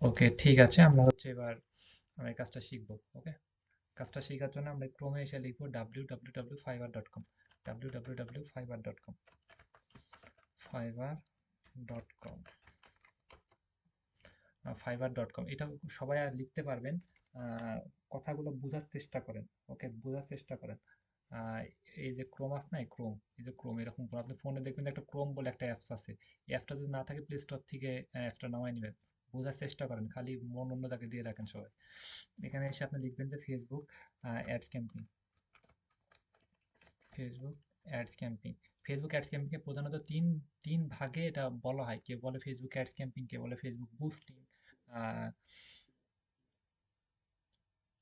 ওকে, ঠিক আছে। আমরা হচ্ছে এবার আমরা এই কাজটা শিখবো। ওকে, কাজটা শেখার জন্য আমরা ক্রোমে এসে লিখবো www.fiverr.com, www.fiverr.com, fiverr.com, fiverr.com। এটা সবাই আর লিখতে পারবেন। কথাগুলো বোঝার চেষ্টা করেন। ওকে, বোঝার চেষ্টা করেন। আহ, এই যে ক্রোম আছে না, ক্রোম, এই যে ক্রোম এরকম আপনি ফোনে দেখবেন যে একটা ক্রোম বলে একটা অ্যাপস আছে। এই অ্যাপটা যদি না থাকে প্লে স্টোর থেকে অ্যাপসটা নামাই নেবেন। বোঝার চেষ্টা করেন, খালি মন অন্য জায়গায় দিয়ে রাখেন সবাই। এখানে এসে আপনি লিখবেন যে Facebook ads campaign, Facebook ads campaign. Facebook ads ক্যাম্পেইনকে প্রধানত তিন তিন ভাগে এটা বলা হয়। কে বলে ফেসবুক অ্যাডস ক্যাম্পেইন, কে বলে ফেসবুক বুস্টিং।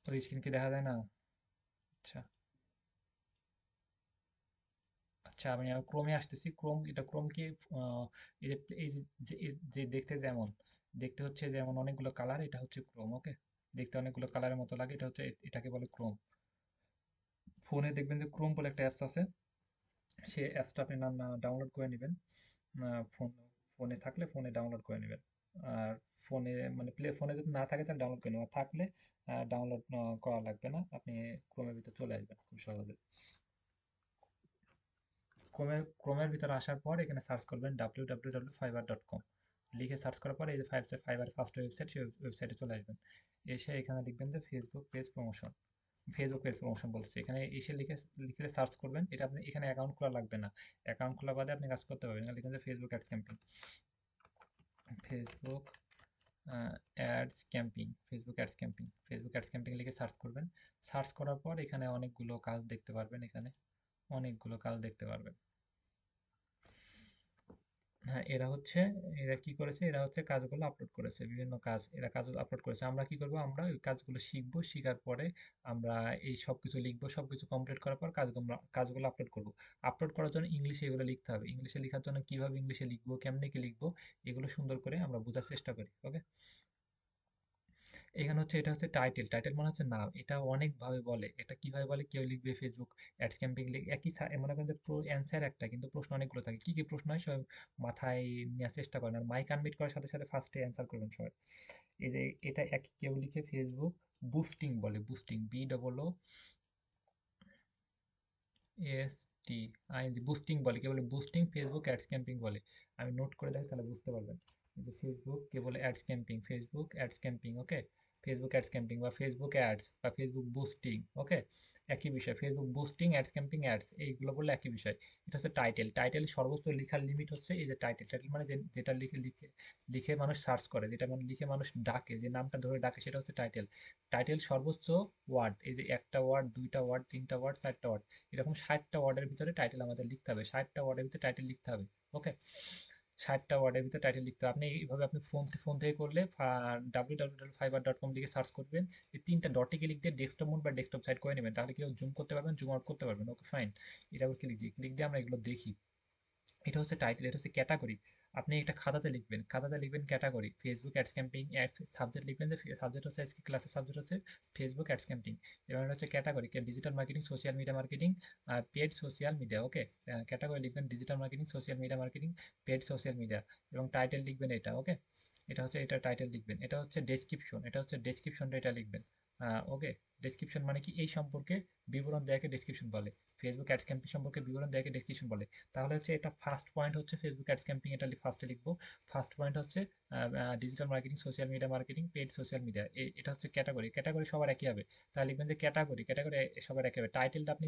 ওই স্ক্রিন কি দেখা যায় না? আচ্ছা, আচ্ছা, আমি ক্রোমে আসতেছি। ক্রোম, এটা ক্রোম কি এই যে যে দেখতে যেমন, দেখতে হচ্ছে যেমন অনেকগুলো কালার, এটা হচ্ছে ক্রোম। ওকে, দেখতে অনেকগুলো কালারের মতো লাগে, এটা হচ্ছে, এটাকে বলে ক্রোম। ফোনে দেখবেন যে ক্রোম বলে একটা অ্যাপস আছে, সেই অ্যাপসটা আপনি নাম ডাউনলোড করে নেবেন। ফোন, ফোনে থাকলে ফোনে ডাউনলোড করে নেবেন। আর ফোনে মানে ফোনে যদি না থাকে তাহলে ডাউনলোড করে নেবেন, আর থাকলে ডাউনলোড করা লাগবে না, আপনি ক্রোমের ভিতরে চলে আসবেন খুব সহজে। ক্রোমের ভিতরে আসার পর এখানে সার্চ করবেন www.fiverr.com, লিখে সার্চ করার পর এই যে ফাইবার ফার্স্ট ওয়েবসাইট, সেই ওয়েবসাইটে চলে আসবেন। এসে এখানে লিখবেন যে Facebook page promotion, Facebook page promotion বলছে, এখানে এসে লিখে সার্চ করবেন। এটা আপনি এখানে অ্যাকাউন্ট খোলা লাগবে না, অ্যাকাউন্ট খোলা বাদে আপনি কাজ করতে পারবেন। এখানে লিখবেন যে Facebook ads campaign, Facebook ads campaign, Facebook ads campaign, Facebook ads campaign লিখে সার্চ করবেন। সার্চ করার পর এখানে অনেকগুলো কাজ দেখতে পারবেন, এখানে অনেকগুলো কাজ দেখতে পারবেন। হ্যাঁ, এরা কি করেছে, এরা হচ্ছে কাজগুলো আপলোড করেছে, বিভিন্ন কাজ এরা কাজ আপলোড করেছে। আমরা কি করব, আমরা ওই কাজগুলো শিখবো, শিখার পরে আমরা এই সবকিছু লিখবো, সবকিছু কমপ্লিট করার পর কাজগুলো আপলোড করব। আপলোড করার জন্য ইংলিশে এগুলো লিখতে হবে। ইংলিশে লেখার জন্য কিভাবে ইংলিশে লিখবো, কেমনে কি লিখবো, এগুলো সুন্দর করে আমরা বোঝার চেষ্টা করি। ওকে, এখানে হচ্ছে, এটা হচ্ছে টাইটেল, টাইটেল মানে হচ্ছে নাম। এটা অনেক ভাবে বলে, এটা কিভাবে বলে, কেউ লিখবে ফেসবুক অ্যাডস ক্যাম্পেইন লিখে একই মনে করেন যে অ্যান্সার একটা, কিন্তু প্রশ্ন অনেকগুলো থাকে। কি কি প্রশ্ন হয় সব মাথায় নেওয়ার চেষ্টা করেন, আর মাইক আনমিউট করার সাথে সাথে ফার্স্টে অ্যান্সার করবেন সবাই। এই যে এটা এক, কেউ লিখে ফেসবুক বুস্টিং বলে, বুস্টিং, BOOSTING, বুস্টিং বলে, কে বলে বুস্টিং, ফেসবুক অ্যাডস ক্যাম্পেইন বলে। আমি নোট করে দেখাই তাহলে বুঝতে পারবেন। এই যে ফেসবুক কে বলে ads campaign, Facebook ads campaign. Okay, Facebook ads campaign বা ফেসবুক অ্যাডস বা ফেসবুক বুস্টিং। ওকে, একই বিষয়। Facebook boosting, ads campaign, ads, এইগুলো বললে একই বিষয়। এটা হচ্ছে টাইটেল। টাইটেল সর্বোচ্চ লেখার লিমিট হচ্ছে এই যে টাইটেল। টাইটেল মানে যেটা লিখে লিখে লিখে মানুষ সার্চ করে, যেটা মানে লিখে মানুষ ডাকে, যে নামটা ধরে ডাকে, সেটা হচ্ছে টাইটেল। টাইটেল সর্বোচ্চ ওয়ার্ড, এই যে একটা ওয়ার্ড, দুইটা ওয়ার্ড, তিনটা ওয়ার্ড, চারটা ওয়ার্ড, এরকম 60টা ওয়ার্ডের ভিতরে টাইটেল আমাদের লিখতে হবে। 60টা ওয়ার্ডের ভিতরে টাইটেল লিখতে হবে। ওকে, 60টা ওয়ার্ডের ভিতরে টাইটেল লিখতে হবে। আপনি এইভাবে আপনি ফোন থেকে করলে www.fiverr.com লিখে সার্চ করবেন। এই তিনটা ডটে ক্লিক দিয়ে ডেস্কটপ মোড বা ডেস্কটপ সাইড করে নেবেন, তাহলে কেউ জুম করতে পারবেন, জুম আউট করতে পারবেন। ওকে, ফাইন। এটা আবার ক্লিক দিয়ে আমরা এগুলো দেখি। এটা হচ্ছে টাইটেল, এটা হচ্ছে ক্যাটাগরি। আপনি একটা খাতাতে লিখবেন, খাতাতে লিখবেন category Facebook ads campaign. Subject লিখবেন যে সাবজেক্ট হচ্ছে আজকে ক্লাসের সাবজেক্ট হচ্ছে ফেসবুক অ্যাডস ক্যাম্পেইন। এবার হচ্ছে category digital marketing, social media marketing, paid social media. Okay, category লিখবেন digital marketing, social media marketing, paid social media, এবং টাইটেল লিখবেন এটা। ওকে, এটা হচ্ছে, এটা টাইটেল লিখবেন। এটা হচ্ছে ডেসক্রিপশন, এটা হচ্ছে ডেসক্রিপশনটা এটা লিখবেন। ওকে, ডেসক্রিপশন মানে কি, এই সম্পর্কে বিবরণ দেয়াকে ডেসক্রিপশন বলে। ফেসবুক অ্যাডস ক্যাম্পেইন সম্পর্কে বিবরণ দেয়াকে ডেসক্রিপশন বলে। তাহলে হচ্ছে এটা ফার্স্ট পয়েন্ট হচ্ছে ফেসবুক অ্যাডস ক্যাম্পেইন, এটা ফার্স্টে লিখবো। ফার্স্ট পয়েন্ট হচ্ছে digital marketing, social media marketing, paid social media. এটা হচ্ছে ক্যাটাগরি। ক্যাটাগরি সবার একই হবে, তাহলে লিখবেন যে ক্যাটাগরি, ক্যাটাগরি সবার একই হবে। টাইটেলটা আপনি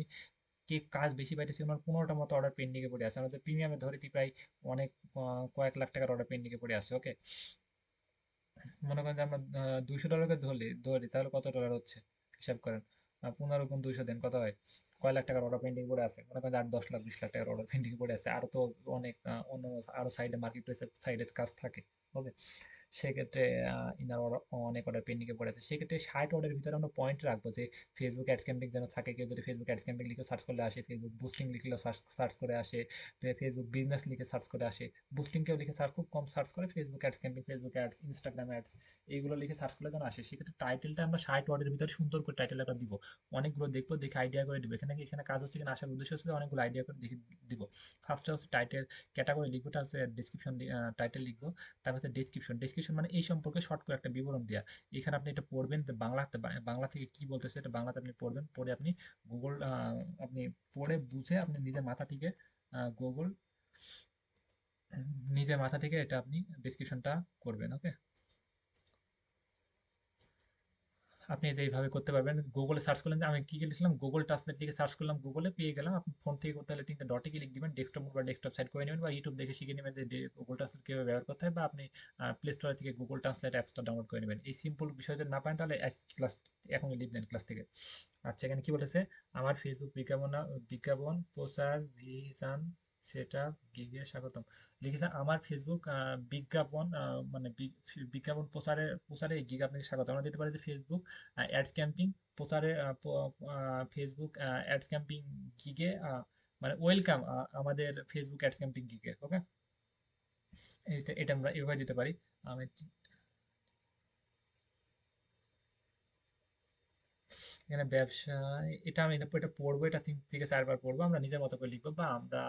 কে কাজ বেশি পাইতেছে, ওনার 15টা মতো অর্ডার পেন্ডিং এ পড়ে আছে, আমাদের প্রিমিয়ামে ধরেছি প্রায় অনেক কয়েক লাখ টাকার অর্ডার পেন্ডিং এ পড়ে আছে। ওকে, মনে করেন যে আমরা $200 ধরি ধরি, তাহলে কত ডলার হচ্ছে হিসাব করেন। 15 × 200 দেন, কত হয়, কয় লাখ টাকার অর্ডার পেন্ডিং পড়ে আছে, মনে করেন যে 8-10 লাখ 20 লাখ টাকার অর্ডার পেন্ডিং পড়ে আছে। আরো তো অনেক অন্য আরো সাইডে মার্কেট প্লেসের সাইডে কাজ থাকে। ওকে, সেক্ষেত্রে ইনার অনেক অর্ডার পেন্ডিং এ পড়ে আছে। সেক্ষেত্রে 60 অর্ডারের ভিতরে আমরা পয়েন্ট রাখবো যে ফেসবুক অ্যাডস ক্যাম্পেইন যেন থাকে। কেউ যদি ফেসবুক অ্যাডস ক্যাম্পেইন লিখে সার্চ করলে আসে, ফেসবুক বুস্টিং লিখলেও সার্চ করে আসে, ফেসবুক বিজনেস লিখে সার্চ করে আসে। বুস্টিং কেউ লিখে সার্চ, খুব কম সার্চ করে। Facebook ads campaign, Facebook ads, Instagram ads, এইগুলো লিখে সার্চ করলে যেন আসে। সেক্ষেত্রে টাইটেলটা আমরা 60 ওয়ার্ডের ভিতরে সুন্দর করে টাইটেল একটা দিব। অনেকগুলো দেখবো, দেখে আইডিয়া করে দিব। এখানে কাজ হচ্ছে কিনা, আসার উদ্দেশ্য হচ্ছে অনেকগুলো আইডিয়া করে দেখে দিব। ফার্স্টে হচ্ছে টাইটেল, ক্যাটাগরি লিখবো, হচ্ছে ডিসক্রিপশন, টাইটেল লিখবো। তারপর হচ্ছে ডেসক্রিপশন। ডেসক্রিপশন মানে এই সম্পর্কে শর্ট করে একটা বিবরণ দেওয়া। এখানে আপনি এটা পড়বেন, যে বাংলাতে বাংলা থেকে কি বলতেছে এটা বাংলাতে আপনি পড়বেন, পড়ে আপনি গুগল আপনি পড়ে বুঝে আপনি নিজের মাথা থেকে গুগল নিজের মাথা থেকে এটা আপনি ডেসক্রিপশনটা করবেন। ওকে, আপনি এটা এইভাবে করতে পারবেন। গুগলে সার্চ করলেন, যে আমি কি লিখলাম, গুগল ট্রান্সলেট লিখে সার্চ করলাম, গুগলে পেয়ে গেলাম। আপনি ফোন থেকে করতে হলে 3টে ডটে ক্লিক দিবেন, ডেস্কটপ মোড বা ডেস্কটপ সাইড করে নেবেন, বা ইউটিউব দেখে শিখে নেবেন যে গুগল ট্রান্সলেট কীভাবে ব্যবহার করতে হয়, বা আপনি প্লে স্টোর থেকে গুগল ট্রান্সলেট অ্যাপসটা ডাউনলোড করে নেবেন। এই সিম্পল বিষয় যদি না পারেন তাহলে ক্লাস এখন লিখবেন ক্লাস থেকে। আচ্ছা, এখানে কি বলেছে, আমার ফেসবুক বিজ্ঞাপন প্রচার ভিশন সেটা গিগে স্বাগতম। লিখেছে আমার ফেসবুক বিজ্ঞাপন মানে বিজ্ঞাপন প্রচারে প্রচারে গিগ আপনাকে স্বাগত। আমরা দিতে পারি যে ফেসবুক অ্যাডস ক্যাম্পিং প্রচারে ফেসবুক অ্যাডস ক্যাম্পিং গিগে মানে ওয়েলকাম আমাদের ফেসবুক অ্যাডস ক্যাম্পিং গিগে। ওকে, এটা এটা আমরা এভাবে দিতে পারি। আমি এখানে ব্যবসায় এটা আমি এটা পড়বো, এটা 3 থেকে 4 বার পড়বো, আমরা নিজের মতো করে লিখবো, বা আমরা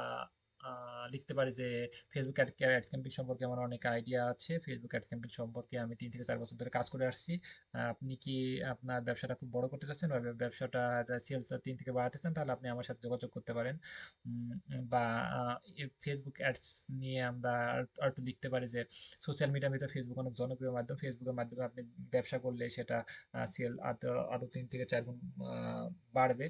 লিখতে পারি যে ফেসবুক অ্যাডস ক্যাম্পেইন সম্পর্কে আমার অনেক আইডিয়া আছে। ফেসবুক অ্যাডস ক্যাম্পেইন সম্পর্কে আমি 3 থেকে 4 বছর ধরে কাজ করে আসছি। আপনি কি আপনার ব্যবসাটা খুব বড় করতে চাচ্ছেন, বা ব্যবসাটা সেলস 3 থেকে বাড়াতে চান, তাহলে আপনি আমার সাথে যোগাযোগ করতে পারেন। উম, বা ফেসবুক অ্যাডস নিয়ে আমরা আর একটু লিখতে পারি যে সোশ্যাল মিডিয়ার ভিতরে ফেসবুক অনেক জনপ্রিয় মাধ্যম। ফেসবুকের মাধ্যমে আপনি ব্যবসা করলে সেটা সেল আরো 3 থেকে 4 গুণ বাড়বে।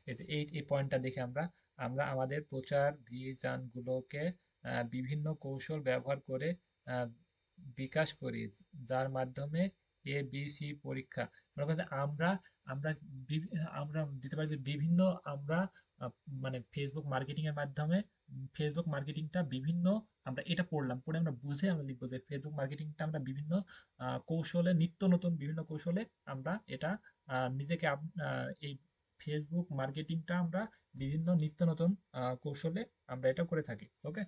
এই যে এই পয়েন্টটা দেখে আমরা আমরা আমাদের প্রচার গুলোকে বিভিন্ন কৌশল ব্যবহার করে আহ, বিকাশ করি, যার মাধ্যমে ABC পরীক্ষা। মনে করেন যে আমরা আমরা আমরা দিতে পারি যে বিভিন্ন আমরা আহ, মানে ফেসবুক মার্কেটিং এর মাধ্যমে ফেসবুক মার্কেটিংটা বিভিন্ন আমরা এটা পড়লাম, পড়ে আমরা বুঝে আমরা লিখবো যে ফেসবুক মার্কেটিংটা আমরা বিভিন্ন কৌশলে নিত্য নতুন বিভিন্ন কৌশলে আমরা এটা নিজেকে এই ফেসবুক মার্কেটিংটা আমরা বিভিন্ন নিত্য নতুন কৌশলে আমরা এটা করে থাকি। ওকে,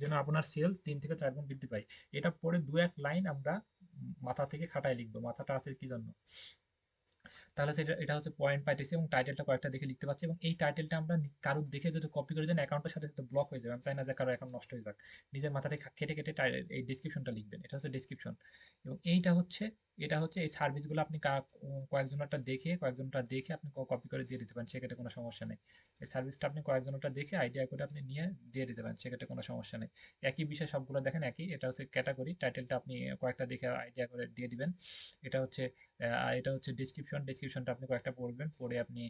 যেন আপনার সেলস 3 থেকে 4 গুণ বৃদ্ধি পায়। এটা পরে 2-1 লাইন আমরা মাথা থেকে খাটায় লিখবো, মাথাটা আছে কি জন্য। তাহলে হচ্ছে এটা এটা হচ্ছে পয়েন্ট পাইতেছি, এবং টাইটেলটা কয়েকটা দেখে লিখতে পারছি, এবং এই টাইটেলটা আমরা কারোর দেখে যদি কপি করে দেন অ্যাকাউন্টের সাথে সাথে ব্লক হয়ে যাবে। আমি চাই না যে কারো অ্যাকাউন্ট নষ্ট হয়ে যাক। নিজের মাথা থেকে কেটে কেটে এই ডেসক্রিপশনটা লিখবেন, এটা হচ্ছে ডেসক্রিপশন। এবং এইটা হচ্ছে এটা হচ্ছে এই সার্ভিসগুলো আপনি কয়েকজনটা দেখে আপনি কপি করে দিয়ে দিতে পারেন, সেক্ষেত্রে কোনো সমস্যা নেই। এই সার্ভিসটা আপনি কয়েকজনটা দেখে আইডিয়া করে আপনি নিয়ে দিয়ে দিতে পারেন, সেক্ষেত্রে কোনো সমস্যা নেই। একই বিষয় সবগুলো দেখেন একই, এটা হচ্ছে ক্যাটাগরি, টাইটেলটা আপনি কয়েকটা দেখে আইডিয়া করে দিয়ে দিবেন। এটা হচ্ছে এটা হচ্ছে ডেসক্রিপশনটা আপনি কয়েকটা পড়বেন, পড়ে আপনি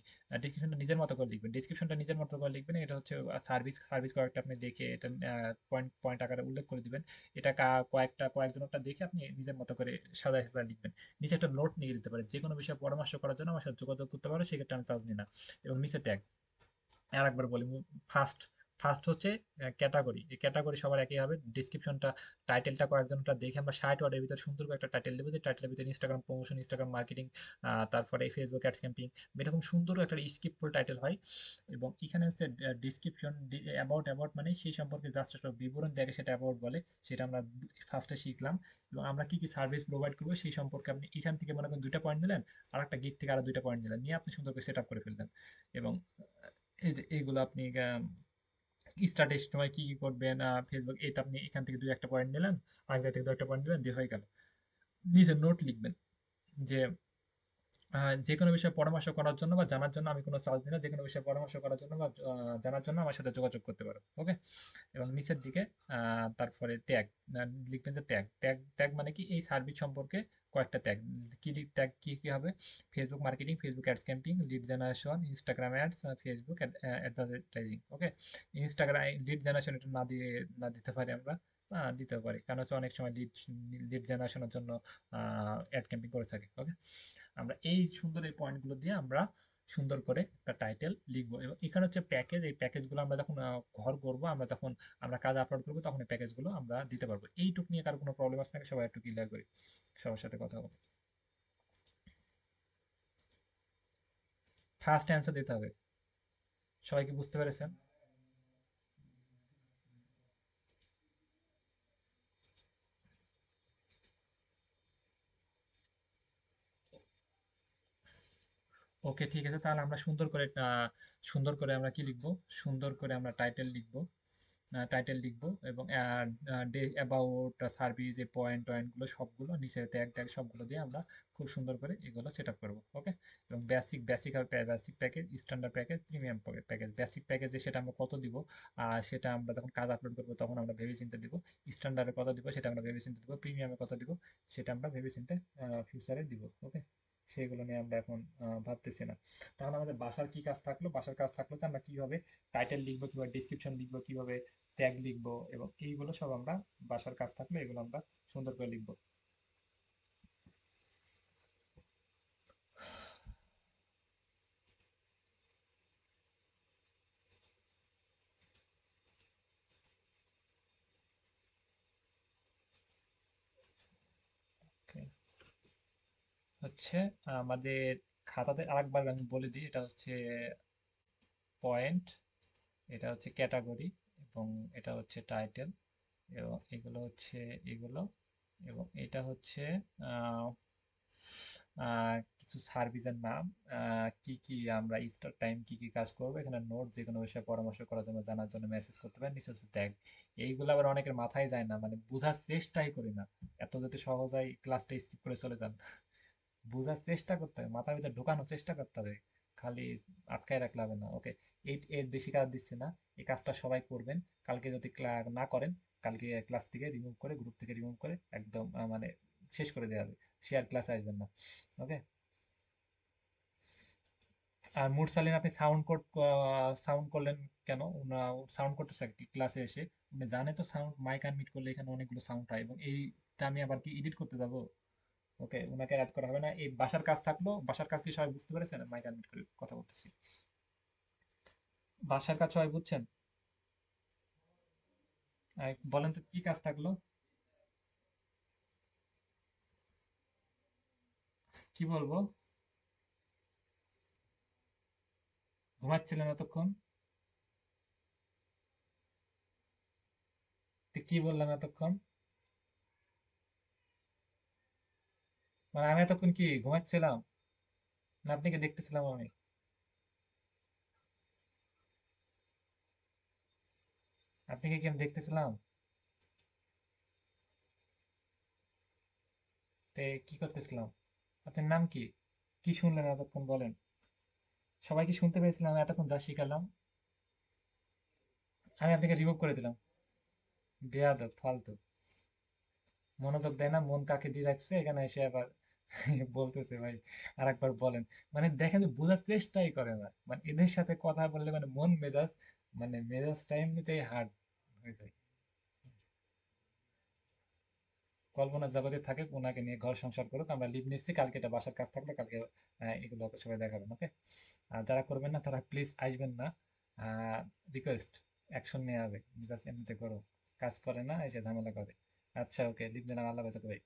ডেসক্রিপশনটা নিজের মতো করে লিখবেন। ডেসক্রিপশনটা নিজের মতো করে লিখবেন। এটা হচ্ছে সার্ভিস কয়েকটা আপনি দেখে এটা পয়েন্ট পয়েন্ট আকারে উল্লেখ করে দিবেন। এটা কয়েকজনটা দেখে আপনি নিজের মতো করে সাজায় সাজায় লিখবেন। নিচে একটা নোট নিয়ে দিতে পারেন, যে কোনো বিষয়ে পরামর্শ করার জন্য আমার সাথে যোগাযোগ করতে পারো, সেক্ষেত্রে আমি চার্জ নিই না। এবং নিচে ট্যাগ আরেকবার বলি, ফার্স্ট ফার্স্ট হচ্ছে ক্যাটাগরি। এই ক্যাটাগরি সবার একই হবে। ডিসক্রিপশনটা টাইটেলটা কয়েকজনটা দেখে আমরা 60 ওয়ার্ডের ভিতরে সুন্দর করে একটা টাইটেল দেবো, যে টাইটেলের ভিতরে ইনস্টাগ্রাম প্রমোশন, ইনস্টাগ্রাম মার্কেটিং, তারপরে ফেসবুক অ্যাডস ক্যাম্পিং, এরকম সুন্দর একটা স্কিপফুল টাইটেল হয়। এবং এখানে হচ্ছে ডিসক্রিপশন অ্যাবাউট মানে সেই সম্পর্কে জাস্ট একটা বিবরণ দেখে সেটা অ্যাবাউট বলে, সেটা আমরা ফার্স্টে শিখলাম। এবং আমরা কি কি সার্ভিস প্রোভাইড করবো সেই সম্পর্কে আপনি এখান থেকে মনে করেন 2টা পয়েন্ট দিলেন, আর একটা গিগ থেকে আরো 2টা পয়েন্ট দিলেন, নিয়ে আপনি সুন্দর করে সেট আপ করে ফেললেন। এবং এই যে এইগুলো আপনি স্টার্টের সময় কি কি করবেন, ফেসবুক এটা আপনি এখান থেকে 2-1 পয়েন্ট নিলেন, আরেক জায়গা থেকে 2-1 পয়েন্ট দিলেন, দিয়ে হয়ে গেল। নিজে নোট লিখবেন যে যে কোনো বিষয়ে পরামর্শ করার জন্য বা জানার জন্য আমি কোনো চার্জ দিই না। যে কোনো বিষয়ে পরামর্শ করার জন্য বা জানার জন্য আমার সাথে যোগাযোগ করতে পারো। ওকে, এবং নিচের দিকে তারপরে ট্যাগ লিখবেন, যে ট্যাগ মানে কি, এই সার্ভিস সম্পর্কে কয়েকটা ট্যাগ। ট্যাগ কি কি হবে, Facebook marketing, Facebook ads campaign, lead generation, Instagram ads, Facebook advertising. Okay, Instagram lead generation এটা না দিতে পারি আমরা, দিতে পারি, কারণ হচ্ছে অনেক সময় লিড জেনারেশনের জন্য অ্যাড ক্যাম্পিং করে থাকি। ওকে, আমরা এই সুন্দর এই পয়েন্টগুলো দিয়ে আমরা সুন্দর করে একটা টাইটেল লিখবো। এবং এখানে হচ্ছে প্যাকেজ, এই প্যাকেজগুলো আমরা যখন ঘর করবো, আমরা যখন আমরা কাজ আপলোড করবো, তখন এই প্যাকেজগুলো আমরা দিতে পারবো। এইটুক নিয়ে কারো কোনো প্রবলেম আছে নাকি, সবাই একটু ক্লিয়ার করি, সবার সাথে কথা বলি। ফার্স্ট অ্যান্সার দিতে হবে। সবাই কি বুঝতে পেরেছেন? ওকে, ঠিক আছে, তাহলে আমরা সুন্দর করে আমরা কি লিখবো, সুন্দর করে আমরা টাইটেল লিখবো। টাইটেল লিখবো এবং ডে অ্যাবাউট সার্ভিস, এই পয়েন্ট টয়েন্টগুলো সবগুলো নিচে ট্যাগ ট্যাগ সবগুলো দিয়ে আমরা খুব সুন্দর করে এগুলো সেট আপ করবো। ওকে, এবং বেসিক আর basic package, standard package, premium package. Basic প্যাকেজে সেটা আমরা কত দিব, আর সেটা আমরা যখন কাজ আপলোড করবো তখন আমরা ভেবে চিন্তে দিব। স্ট্যান্ডার্ডে কত দিব সেটা আমরা ভেবে চিন্তে দিব। প্রিমিয়ামে কত দিব সেটা আমরা ভেবে চিন্তে ফিউচারে দিব। ওকে, সেগুলো নিয়ে আমরা এখন ভাবতেছি না। তাহলে আমাদের বাসার কি কাজ থাকলো? বাসার কাজ থাকলো যে আমরা কিভাবে টাইটেল লিখবো, কিভাবে ডিসক্রিপশন লিখবো, কিভাবে ট্যাগ লিখবো, এবং এইগুলো সব আমরা বাসার কাজ থাকলে এগুলো আমরা সুন্দর করে লিখবো। Okay, হচ্ছে আমাদের খাতাতে আরেকবার আমি বলে দিই, এটা হচ্ছে পয়েন্ট, এটা হচ্ছে ক্যাটাগরি, এবং এটা হচ্ছে টাইটেল, এবং এগুলো হচ্ছে এগুলো, এবং এটা হচ্ছে আহ, কিছু সার্ভিসের নাম, কি কি আমরা স্টার্ট টাইম কি কি কাজ করবো, এখানে নোট, যে কোনো বিষয়ে পরামর্শ করার জন্য জানার জন্য মেসেজ করতে পারেন, নিচে হচ্ছে ট্যাগ। এইগুলো আবার অনেকের মাথায় যায় না, মানে বোঝার চেষ্টাই করি না। এত যদি সহজ হয় ক্লাসটা স্কিপ করে চলে যান। বোঝার চেষ্টা করতে হবে, মাথার ভিতরে ঢোকানোর চেষ্টা করতে হবে, খালি আটকায় রাখলে হবে না। ওকে, এর বেশি কাজ দিচ্ছি না, এই কাজটা সবাই করবেন। কালকে যদি না করেন, কালকে ক্লাস থেকে রিমুভ করে, গ্রুপ থেকে রিমুভ করে একদম মানে শেষ করে দেওয়া হবে, শেয়ার ক্লাসে আসবেন না। ওকে, আর মুরসালিন আপনি সাউন্ড করলেন কেন? সাউন্ড করতেছে কি ক্লাসে এসে? উনি জানে তো সাউন্ড মাইক আনমিউট করলে এখানে অনেকগুলো সাউন্ড হয়, এবং এইটা আমি আবার কি এডিট করতে যাবো? ওকে, ওনাকে অ্যাড করা হবে না। এই বাসার কাজ থাকলো, বাসার কাজ কি সবাই বুঝতে পেরেছেন? মাইক আনমিউট করে কথা বলতেছি। বাসার কাজ সবাই বুঝছেন? বলেন তো কি কাজ থাকলো? কি বলবো? ঘুমাচ্ছিলেন এতক্ষণ? তো কি বললাম এতক্ষণ? মানে আমি এতক্ষণ কি ঘুমাচ্ছিলাম, না আপনাকে দেখতেছিলাম আমি? আপনাকে কি আমি দেখতেছিলাম? তে কি করতেছিলাম? আপনার নাম কি? কি শুনলেন এতক্ষণ বলেন? সবাই কি শুনতে পেয়েছিলাম এতক্ষণ যা শিখালাম? আমি আপনাকে রিমুভ করে দিলাম। বেয়াদব, ফালতু, মনোযোগ দেয় না, মন কাকে দিয়ে রাখছে এখানে এসে আবার বলতেছে ভাই। আরেকবার বলেন। মানে দেখেন যে বোঝার চেষ্টাই করে না, মানে এদের সাথে কথা বললে মানে মন মেজাজ, মানে মেজাজটা এমনিতেই হার্ড হয়ে যায়। কল্পনার জগতে থাকে, ওনাকে নিয়ে ঘর সংসার করুক, আমরা লিভ নিচ্ছি, কালকে এটা বাসার কাজ থাকলে কালকে এগুলো সবাই দেখাবেন। ওকে, আর যারা করবেন না তারা প্লিজ আসবেন না। রিকোয়েস্ট, অ্যাকশন নেওয়া হবে, জাস্ট এমনিতে করো, কাজ করে না এসে ঝামেলা করে। আচ্ছা, ওকে, লিভ দিলাম, আল্লাহ বাঁচাতে ভাই।